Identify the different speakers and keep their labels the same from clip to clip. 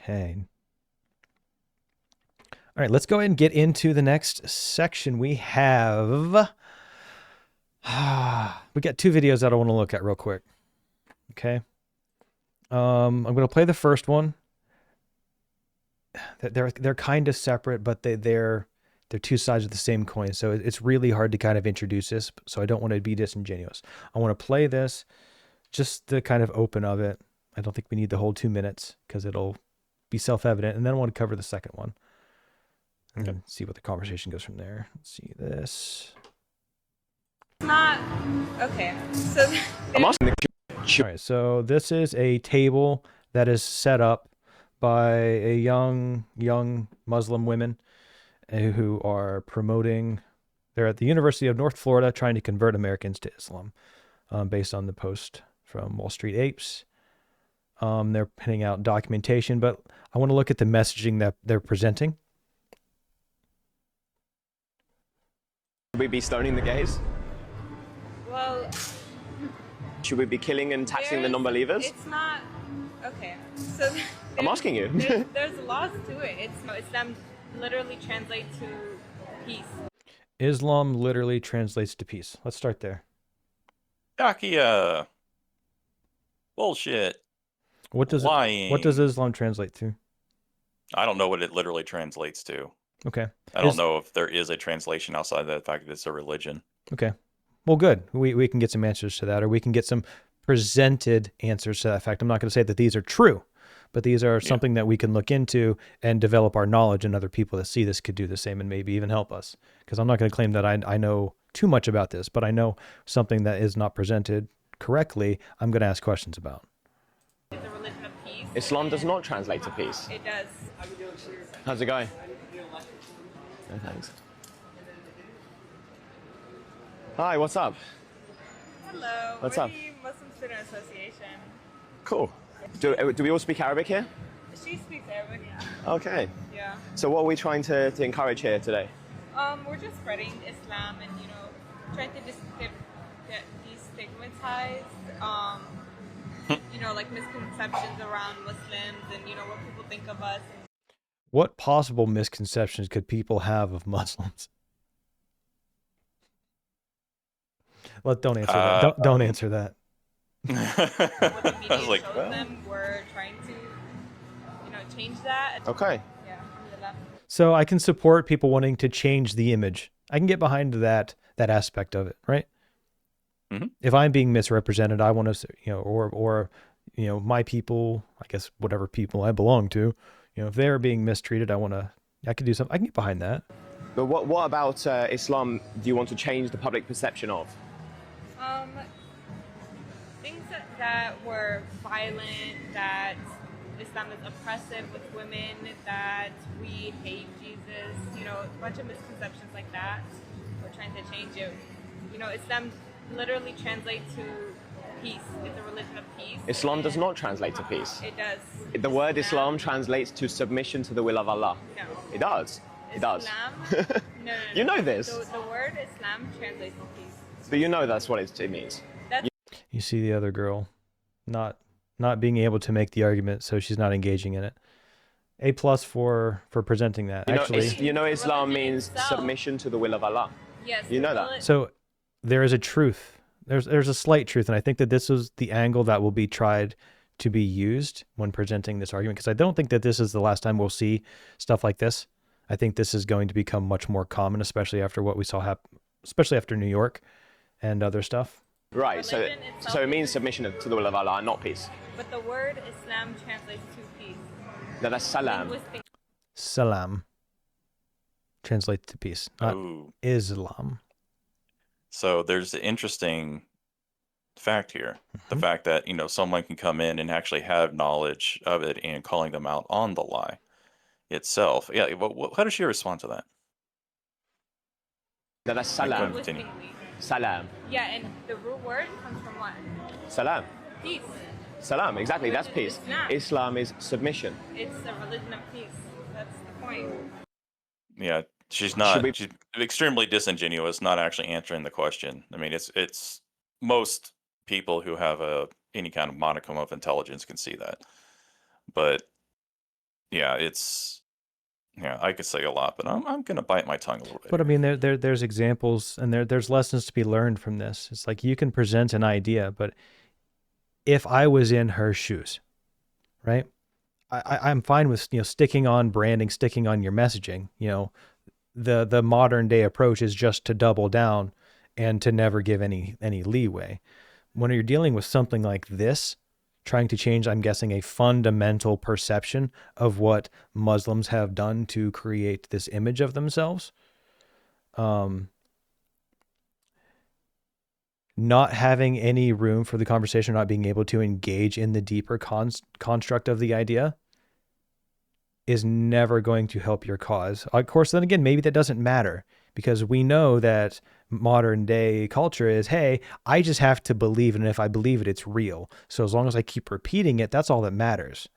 Speaker 1: Okay. All right, let's go ahead and get into the next section. We have we got two videos that I want to look at real quick. Okay. I'm going to play the first one. They're kind of separate, but they're two sides of the same coin. So it's really hard to kind of introduce this. So I don't want to be disingenuous. I want to play this, just the kind of open of it. I don't think we need the whole 2 minutes because it'll be self-evident. And then I want to cover the second one and see what the conversation goes from there. Let's see this.
Speaker 2: Not okay. So
Speaker 3: I'm asking the
Speaker 1: All right, so this is a table that is set up by a young Muslim women who are promoting. They're at the University of North Florida trying to convert Americans to Islam, based on the post from Wall Street Apes. They're putting out documentation, but I want to look at the messaging that they're presenting.
Speaker 3: Should we be stoning the gays?
Speaker 2: well,
Speaker 3: Should we be killing and taxing the non-believers?
Speaker 2: it's not okay. So
Speaker 3: I'm asking you.
Speaker 2: there's laws to it. Islam literally translate to peace.
Speaker 1: Islam literally translates to peace. Let's start there.
Speaker 4: Dakia. Bullshit.
Speaker 1: What does
Speaker 4: Lying.
Speaker 1: what does Islam translate to?
Speaker 4: I don't know what it literally translates to.
Speaker 1: Okay.
Speaker 4: I don't know if there is a translation outside of the fact that it's a religion.
Speaker 1: Okay. Well, good. We can get some answers to that, or we can get some presented answers to that fact. I'm not going to say that these are true, but these are something that we can look into and develop our knowledge, and other people that see this could do the same and maybe even help us. Because I'm not going to claim that I know too much about this, but I know something that is not presented correctly, I'm going to ask questions about.
Speaker 2: It's a religion of peace.
Speaker 3: Islam does not translate to peace.
Speaker 2: It does.
Speaker 3: How's it going? No, thanks. Hi, what's up?
Speaker 2: Hello.
Speaker 3: What's
Speaker 2: we're
Speaker 3: up?
Speaker 2: the Muslim Student Association.
Speaker 3: Cool. Do we all speak Arabic here?
Speaker 2: She speaks Arabic.
Speaker 3: Okay.
Speaker 2: Yeah.
Speaker 3: So what are we trying to encourage here today?
Speaker 2: We're just spreading Islam and trying to destigmatize like misconceptions around Muslims and what people think of us.
Speaker 1: What possible misconceptions could people have of Muslims? Don't answer that. Don't answer that.
Speaker 2: What the media
Speaker 4: I was like,
Speaker 2: shows
Speaker 4: well.
Speaker 2: them, we're trying to change that.
Speaker 3: Okay.
Speaker 2: Yeah, alhamdulillah.
Speaker 1: So I can support people wanting to change the image. I can get behind that aspect of it, right?
Speaker 4: Mhm.
Speaker 1: If I'm being misrepresented, I want to, or my people, I guess whatever people I belong to, if they're being mistreated, I could do something. I can get behind that.
Speaker 3: But what about Islam do you want to change the public perception of?
Speaker 2: Things that were violent, that Islam is oppressive with women, that we hate Jesus, a bunch of misconceptions like that. We're trying to change it. Islam literally translates to peace. It's a religion of peace.
Speaker 3: Islam does not translate to peace.
Speaker 2: It does.
Speaker 3: The word Islam translates to submission to the will of Allah.
Speaker 2: No.
Speaker 3: It does. It does.
Speaker 2: Islam? No.
Speaker 3: You know this.
Speaker 2: The word Islam translates to peace.
Speaker 3: But you know that's what it means.
Speaker 1: You see the other girl not being able to make the argument, so she's not engaging in it. A+ for presenting that.
Speaker 3: Islam means
Speaker 2: itself.
Speaker 3: submission to the will of Allah.
Speaker 2: Yes.
Speaker 3: You know that.
Speaker 1: So there is a truth. There's a slight truth, and I think that this is the angle that will be tried to be used when presenting this argument, because I don't think that this is the last time we'll see stuff like this. I think this is going to become much more common, especially after what we saw happen, especially after New York and other stuff.
Speaker 3: Right. So
Speaker 2: Religion itself
Speaker 3: it means
Speaker 2: is-
Speaker 3: submission to the will of Allah and not peace.
Speaker 2: But the word Islam translates to peace.
Speaker 3: No, that's salam.
Speaker 2: Linguistic-
Speaker 1: Salam translates to peace, not
Speaker 4: Ooh.
Speaker 1: Islam.
Speaker 4: So there's an interesting fact here. The fact that, someone can come in and actually have knowledge of it and calling them out on the lie itself. Yeah. How does she respond to that?
Speaker 3: No, that's salam.
Speaker 4: Continue.
Speaker 2: linguistically.
Speaker 3: Salam.
Speaker 2: Yeah, and the root word comes from what?
Speaker 3: Salam.
Speaker 2: Peace.
Speaker 3: Salam. Exactly. That's peace.
Speaker 2: Islam.
Speaker 3: Islam is submission.
Speaker 2: It's a religion of peace. That's the point.
Speaker 4: Yeah. She's extremely disingenuous, not actually answering the question. I mean, it's most people who have any kind of modicum of intelligence can see that. But yeah, it's yeah, I could say a lot, but I'm gonna bite my tongue a little bit
Speaker 1: But I
Speaker 4: here.
Speaker 1: mean, there's examples and there's lessons to be learned from this. It's like you can present an idea, but if I was in her shoes, right? I'm fine with sticking on branding, sticking on your messaging. The modern day approach is just to double down and to never give any leeway. When you're dealing with something like this, trying to change, I'm guessing, a fundamental perception of what Muslims have done to create this image of themselves. Um, not having any room for the conversation, not being able to engage in the deeper construct of the idea is never going to help your cause. Of course, then again, maybe that doesn't matter because we know that modern day culture is, hey, I just have to believe it. And if I believe it, it's real. So as long as I keep repeating it, that's all that matters.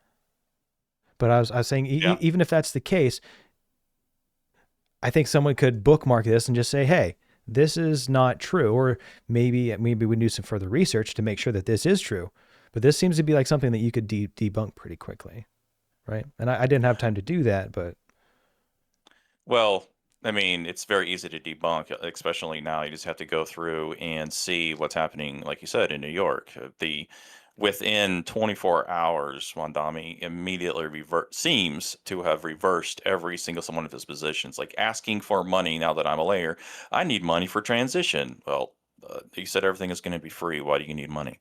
Speaker 1: But I was saying,
Speaker 4: Yeah,
Speaker 1: even if that's the case, I think someone could bookmark this and just say, hey, this is not true. Or maybe we do some further research to make sure that this is true. But this seems to be like something that you could debunk pretty quickly. Right. And I didn't have time to do that, but
Speaker 4: well, I mean, it's very easy to debunk, especially now. You just have to go through and see what's happening, like you said, in New York. The within 24 hours, Mondami immediately seems to have reversed every single one of his positions, like asking for money. Now that I'm a layer, I need money for transition. Well, you said everything is going to be free. Why do you need money?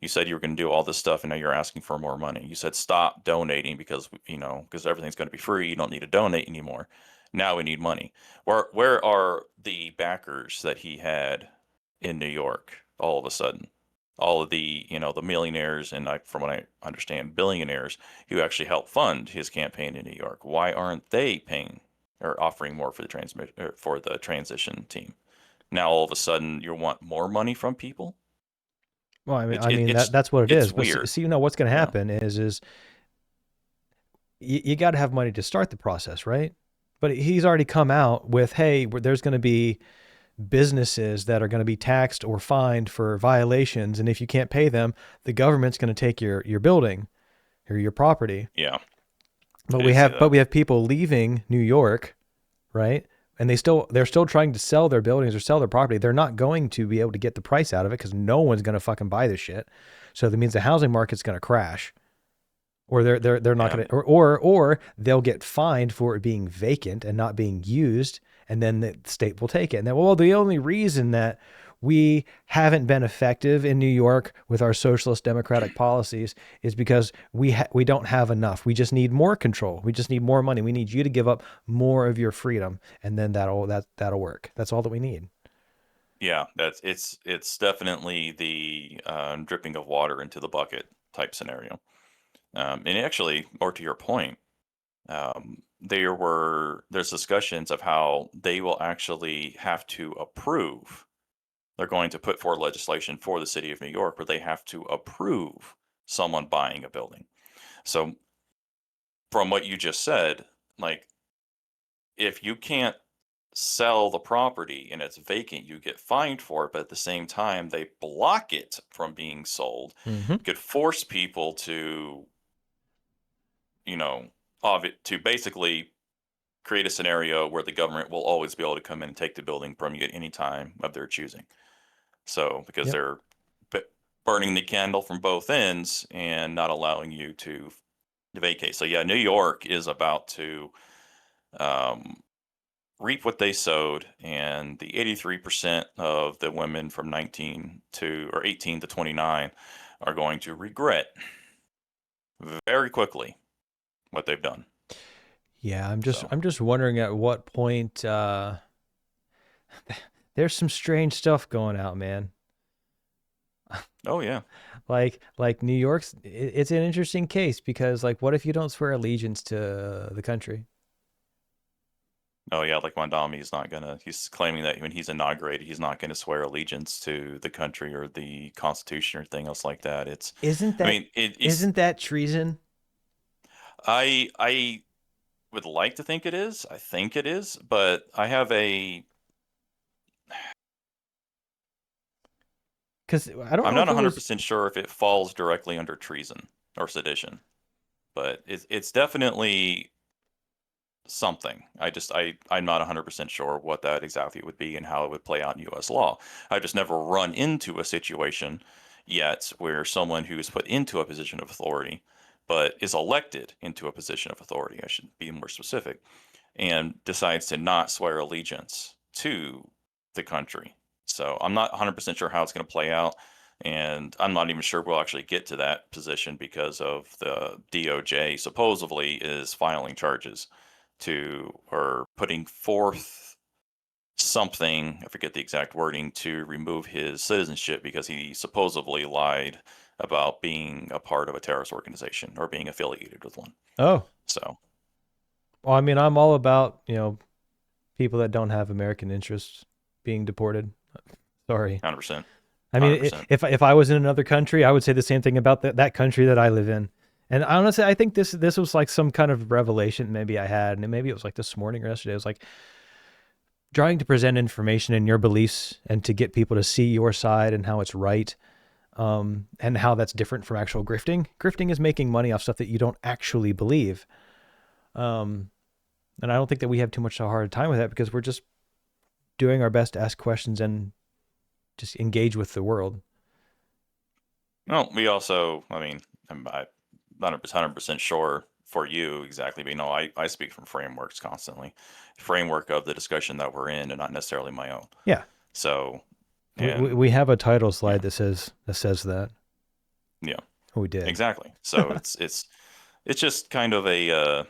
Speaker 4: You said you were going to do all this stuff, and now you're asking for more money. You said stop donating because because everything's going to be free. You don't need to donate anymore. Now we need money. Where are the backers that he had in New York all of a sudden? All of the the millionaires and from what I understand, billionaires who actually helped fund his campaign in New York. Why aren't they paying or offering more for the transmit for the transition team? Now all of a sudden you want more money from people?
Speaker 1: well,
Speaker 4: It,
Speaker 1: I
Speaker 4: it
Speaker 1: mean
Speaker 4: it's
Speaker 1: that's what it
Speaker 4: it's
Speaker 1: is. But
Speaker 4: weird.
Speaker 1: see, what's going to
Speaker 4: Yeah.
Speaker 1: happen is you got to have money to start the process, right? But he's already come out with, hey, there's going to be businesses that are going to be taxed or fined for violations, and if you can't pay them, the government's going to take your building or your property.
Speaker 4: Yeah.
Speaker 1: But
Speaker 4: I did see that.
Speaker 1: we have people leaving New York, right? And they're still trying to sell their buildings or sell their property. They're not going to be able to get the price out of it because no one's going to fucking buy this shit. So that means the housing market's going to crash, or they're not
Speaker 4: Yeah.
Speaker 1: going to, or they'll get fined for it being vacant and not being used, and then the state will take it. And then, well, the only reason that we haven't been effective in New York with our socialist democratic policies is because we don't have enough. We just need more control. We just need more money. We need you to give up more of your freedom, and then that'll work. That's all that we need.
Speaker 4: Yeah. It's definitely the dripping of water into the bucket type scenario. And actually, more to your point, there's discussions of how they will actually have to approve. They're going to put forward legislation for the city of New York where they have to approve someone buying a building. So from what you just said, like if you can't sell the property and it's vacant, you get fined for it, but at the same time they block it from being sold.
Speaker 1: Mm-hmm.
Speaker 4: You could force people to, you know, of it to basically create a scenario where the government will always be able to come in and take the building from you at any time of their choosing. So because
Speaker 1: Yep.
Speaker 4: they're burning the candle from both ends and not allowing you to vacate. So yeah, New York is about to um, reap what they sowed, and the 83% of the women from 19 to or 18 to 29 are going to regret very quickly what they've done.
Speaker 1: Yeah,
Speaker 4: So,
Speaker 1: I'm just wondering at what point there's some strange stuff going out, man.
Speaker 4: oh yeah,
Speaker 1: Like New York's it's an interesting case because like what if you don't swear allegiance to the country?
Speaker 4: oh yeah, like Mondami is not gonna. He's claiming that when he's inaugurated, he's not going to swear allegiance to the country or the Constitution or anything else like that.
Speaker 1: Isn't
Speaker 4: I
Speaker 1: that
Speaker 4: mean, it's.
Speaker 1: isn't that treason?
Speaker 4: I would like to think it is. I think it is, but I have a.
Speaker 1: Cuz I don't
Speaker 4: I'm
Speaker 1: know
Speaker 4: not
Speaker 1: if it was
Speaker 4: 100% sure if it falls directly under treason or sedition. but it's definitely something. I'm not 100% sure what that exactly would be and how it would play out in U.S. law. I've just never run into a situation yet where someone who is put into a position of authority, but is elected into a position of authority, I should be more specific, and decides to not swear allegiance to the country. So I'm not 100% sure how it's going to play out. And I'm not even sure we'll actually get to that position because of the DOJ supposedly is filing charges to, or putting forth something, I forget the exact wording, to remove his citizenship because he supposedly lied about being a part of a terrorist organization or being affiliated with one.
Speaker 1: Oh,
Speaker 4: So,
Speaker 1: well, I mean, I'm all about, people that don't have American interests being deported. Sorry.
Speaker 4: 100%.
Speaker 1: I mean,
Speaker 4: 100%.
Speaker 1: if I was in another country, I would say the same thing about that country that I live in. And honestly, I think this was like some kind of revelation maybe I had, and maybe it was like this morning or yesterday. It was like trying to present information in your beliefs and to get people to see your side and how it's right, and how that's different from actual grifting. Grifting is making money off stuff that you don't actually believe. And I don't think that we have too much of a hard time with that because we're just doing our best to ask questions and just engage with the world.
Speaker 4: Well, we also, I mean, I'm not 100% sure for you exactly, but I speak from frameworks constantly, framework of the discussion that we're in, and not necessarily my own.
Speaker 1: Yeah.
Speaker 4: So,
Speaker 1: we have a title slide that says that.
Speaker 4: Yeah.
Speaker 1: We did.
Speaker 4: Exactly. So it's just kind of a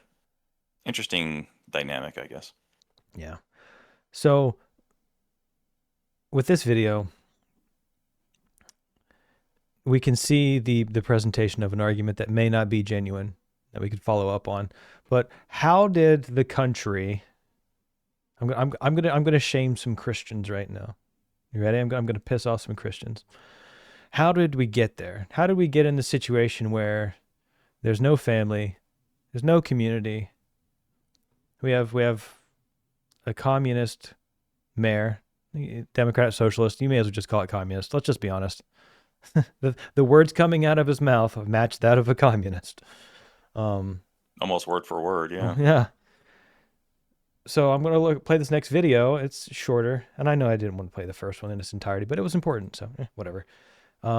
Speaker 4: interesting dynamic, I guess.
Speaker 1: Yeah. So with this video, we can see the presentation of an argument that may not be genuine that we could follow up on. But how did the country? I'm gonna shame some Christians right now. You ready? I'm gonna piss off some Christians. How did we get there? How did we get in the situation where there's no family, there's no community? We have a communist mayor, Democrat, socialist. You may as well just call it communist. Let's just be honest. The words coming out of his mouth match that of a communist.
Speaker 4: Almost word for word, yeah.
Speaker 1: Yeah. So I'm going to play this next video. It's shorter, and I know I didn't want to play the first one in its entirety, but it was important, so whatever.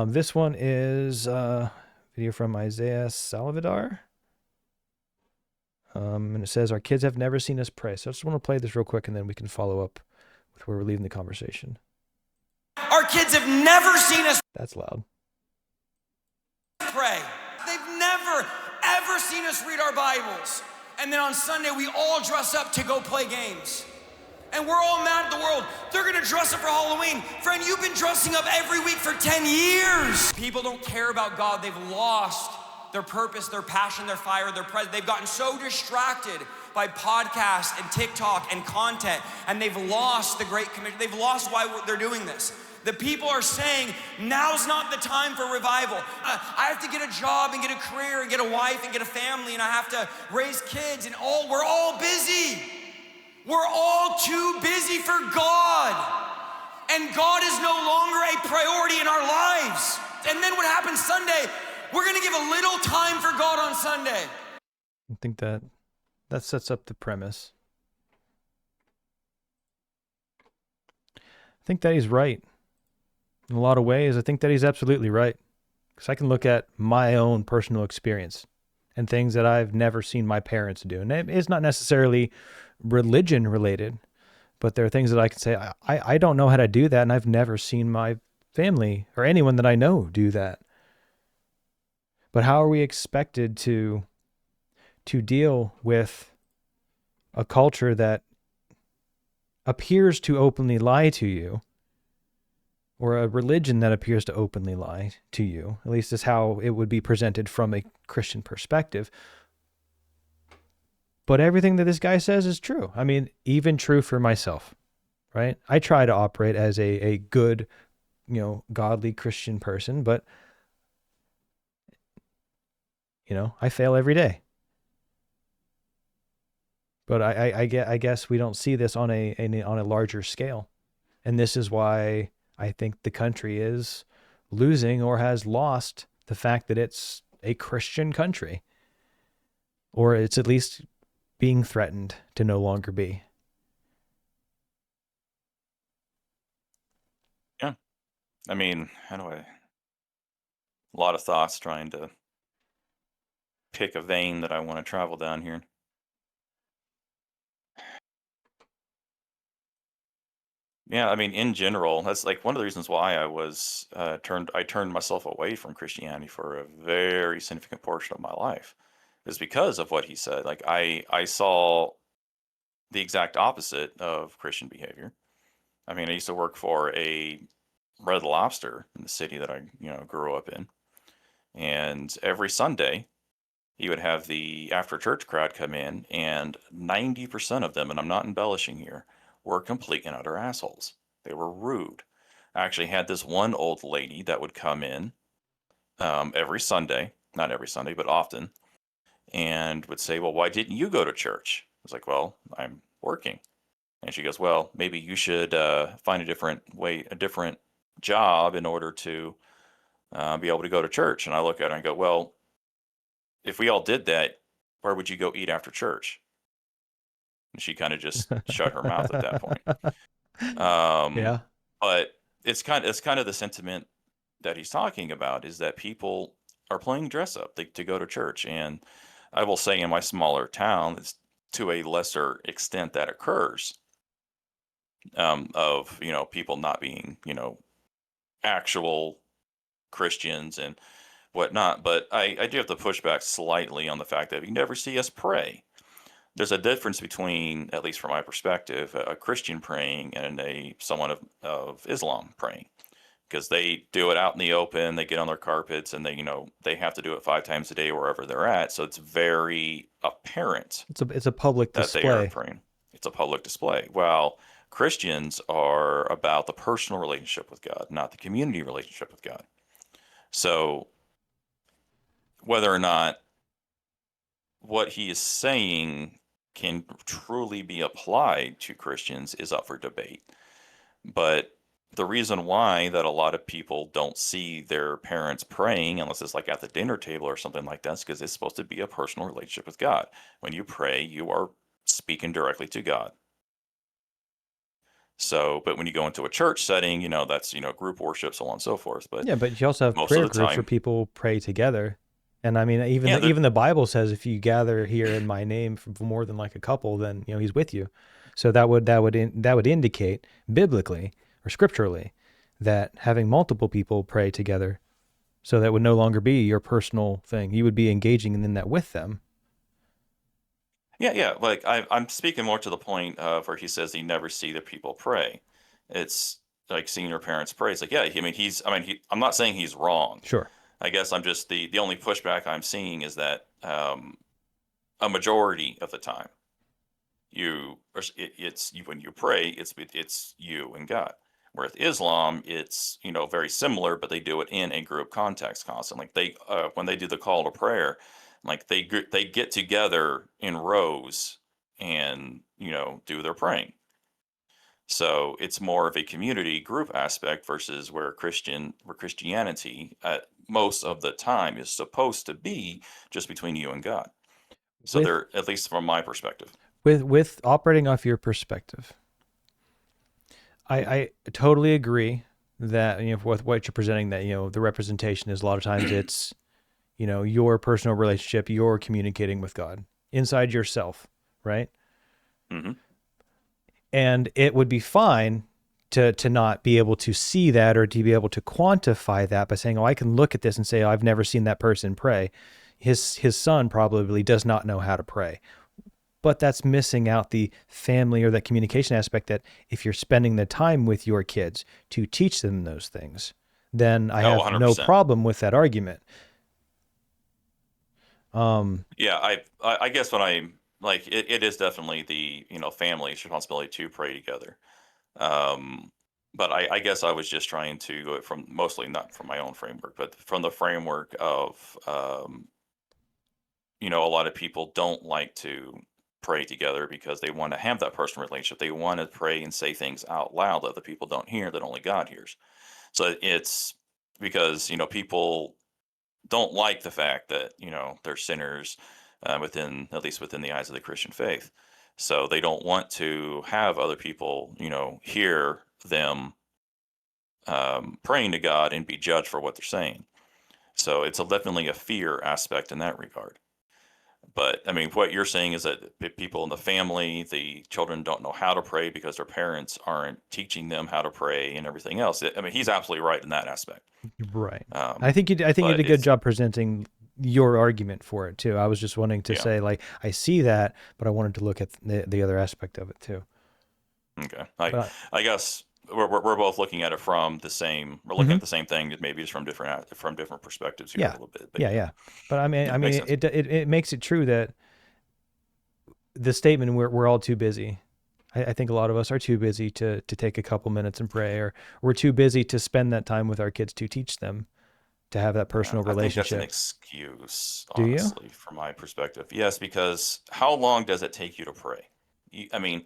Speaker 1: This one is a video from Isaiah Salvador. And it says, our kids have never seen us pray. So I just want to play this real quick, and then we can follow up with where we're leaving the conversation.
Speaker 5: Our kids have never seen us
Speaker 1: That's loud.
Speaker 5: pray. They've never, ever seen us read our Bibles. And then on Sunday, we all dress up to go play games. And we're all mad at the world. They're gonna dress up for Halloween. Friend, you've been dressing up every week for 10 years. People don't care about God. They've lost their purpose, their passion, their fire, their presence. They've gotten so distracted by podcasts and TikTok and content, and they've lost the Great Commission. They've lost why they're doing this. The people are saying, now's not the time for revival. I have to get a job and get a career and get a wife and get a family, and I have to raise kids, and we're all busy. We're all too busy for God. And God is no longer a priority in our lives. And then what happens Sunday? We're gonna give a little time for God on Sunday.
Speaker 1: I think that sets up the premise. I think that he's right. In a lot of ways, I think that he's absolutely right. Because I can look at my own personal experience and things that I've never seen my parents do. And it's not necessarily religion related, but there are things that I can say, I don't know how to do that, and I've never seen my family or anyone that I know do that. But how are we expected to deal with a culture that appears to openly lie to you, or a religion that appears to openly lie to you? At least is how it would be presented from a Christian perspective. But everything that this guy says is true. I mean, even true for myself, right? I try to operate as a good, godly Christian person, but I fail every day. But I guess we don't see this on a larger scale. And this is why I think the country is losing or has lost the fact that it's a Christian country. or it's at least being threatened to no longer be.
Speaker 4: Yeah. I mean, a lot of thoughts trying to pick a vein that I want to travel down here. Yeah, I mean, in general, that's like one of the reasons why I turned myself away from Christianity for a very significant portion of my life, is because of what he said. Like I saw the exact opposite of Christian behavior. I mean, I used to work for a Red Lobster in the city that I, grew up in, and every Sunday he would have the after church crowd come in, and 90% of them, and I'm not embellishing here, were complete and utter assholes. They were rude. I actually had this one old lady that would come in every Sunday, not every Sunday, but often, and would say, "Well, why didn't you go to church?" I was like, "Well, I'm working." And she goes, "Well, maybe you should find a different job in order to be able to go to church." And I look at her and go, "Well, if we all did that, where would you go eat after church?" And she kind of just shut her mouth at that point.
Speaker 1: Yeah.
Speaker 4: But it's kind of the sentiment that he's talking about, is that people are playing dress up to go to church. And I will say, in my smaller town, it's to a lesser extent that occurs, of people not being actual Christians and whatnot. But I do have to push back slightly on the fact that you never see us pray. There's a difference between, at least from my perspective, a Christian praying and someone of Islam praying, because they do it out in the open. They get on their carpets, and they have to do it 5 times a day wherever they're at. So it's very apparent
Speaker 1: It's a public
Speaker 4: that they are
Speaker 1: display.
Speaker 4: praying. It's a public display. While Christians are about the personal relationship with God, not the community relationship with God. So whether or not what he is saying can truly be applied to Christians is up for debate. But the reason why that a lot of people don't see their parents praying, unless it's like at the dinner table or something like that, is because it's supposed to be a personal relationship with God. When you pray, you are speaking directly to God. So, but when you go into a church setting, that's, group worship, so on and so forth. But
Speaker 1: Yeah, but you also have
Speaker 4: most of
Speaker 1: prayer
Speaker 4: the
Speaker 1: groups where
Speaker 4: time,
Speaker 1: people pray together. And I mean, even
Speaker 4: yeah,
Speaker 1: even the Bible says if you gather here in my name for more than like a couple, then he's with you. So that would indicate biblically or scripturally that having multiple people pray together, so that would no longer be your personal thing. You would be engaging in that with them.
Speaker 4: yeah. Like I'm speaking more to the point of where he says he never see the people pray. It's like seeing your parents pray. It's like, yeah, I'm not saying he's wrong.
Speaker 1: Sure.
Speaker 4: I guess I'm just the only pushback I'm seeing is that a majority of the time it's you, when you pray, it's you and God. Whereas Islam, it's very similar, but they do it in a group context constantly. Like when they do the call to prayer, like they get together in rows and do their praying. So it's more of a community group aspect versus where Christianity most of the time is supposed to be just between you and God. So
Speaker 1: With
Speaker 4: they're, at least from my perspective.
Speaker 1: with operating off your perspective, I totally agree that with what you're presenting, that the representation is a lot of times it's your personal relationship, you're communicating with God inside yourself, right?
Speaker 4: Hmm.
Speaker 1: And it would be fine to not be able to see that or to be able to quantify that by saying, "Oh, I can look at this and say, oh, I've never seen that person pray. His son probably does not know how to pray." But that's missing out the family or that communication aspect, that if you're spending the time with your kids to teach them those things, then I
Speaker 4: Oh,
Speaker 1: have no
Speaker 4: 100%.
Speaker 1: problem with that argument.
Speaker 4: Yeah, I guess when I like it is definitely the family's responsibility to pray together. Um, but I guess I was just trying to go from, mostly not from my own framework, but from the framework of a lot of people don't like to pray together because they want to have that personal relationship. They want to pray and say things out loud that the people don't hear, that only God hears. So it's because people don't like the fact that they're sinners, within, at least within the eyes of the Christian faith. So they don't want to have other people, hear them praying to God and be judged for what they're saying. So it's definitely a fear aspect in that regard. But I mean, what you're saying is that people in the family, the children don't know how to pray because their parents aren't teaching them how to pray and everything else. I mean, he's absolutely right in that aspect.
Speaker 1: Right.
Speaker 4: Um,
Speaker 1: I think you did a good
Speaker 4: it's
Speaker 1: job presenting your argument for it too. I was just wanting to
Speaker 4: Yeah.
Speaker 1: say, like, I see that, but I wanted to look at the other aspect of it too.
Speaker 4: okay.
Speaker 1: But
Speaker 4: I guess we're both looking at it from the same. We're looking at the same thing, maybe just from different perspectives here
Speaker 1: Yeah.
Speaker 4: a little bit. But
Speaker 1: yeah. But I
Speaker 4: Yeah, makes
Speaker 1: mean, it makes it true that the statement we're all too busy. I think a lot of us are too busy to take a couple minutes and pray, or we're too busy to spend that time with our kids to teach them to have that personal
Speaker 4: I think that's an
Speaker 1: relationship.
Speaker 4: excuse,
Speaker 1: Do you?
Speaker 4: honestly, from my perspective. Yes, because how long does it take you to pray? I mean,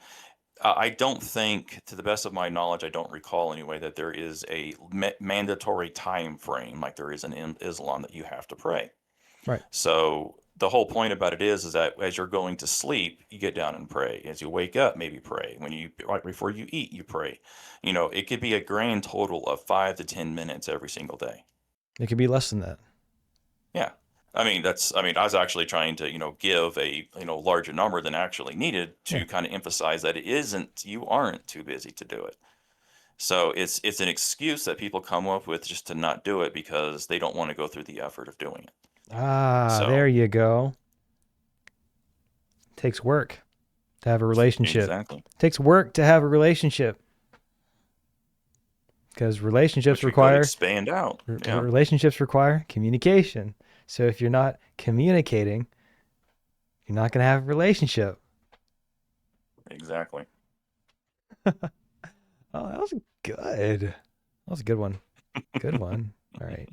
Speaker 4: I don't think, to the best of my knowledge, I don't recall anyway that there is a mandatory time frame like there is in Islam that you have to pray.
Speaker 1: Right.
Speaker 4: So the whole point about it is that as you're going to sleep, you get down and pray. As you wake up, maybe pray. When you right before you eat, you pray. It could be a grand total of 5 to 10 minutes every single day.
Speaker 1: It could be less than that.
Speaker 4: Yeah. I mean, I was actually trying to, give a, larger number than actually needed to
Speaker 1: Yeah.
Speaker 4: kind of emphasize that you aren't too busy to do it. So it's an excuse that people come up with just to not do it because they don't want to go through the effort of doing it.
Speaker 1: Ah,
Speaker 4: So
Speaker 1: there you go. Takes work to have a relationship.
Speaker 4: exactly,
Speaker 1: Takes work to have a relationship. Because relationships
Speaker 4: which we could
Speaker 1: require
Speaker 4: expand out. Yeah,
Speaker 1: relationships require communication. So if you're not communicating, you're not going to have a relationship.
Speaker 4: exactly.
Speaker 1: Oh, that was good. That was a good one. Good one. All right.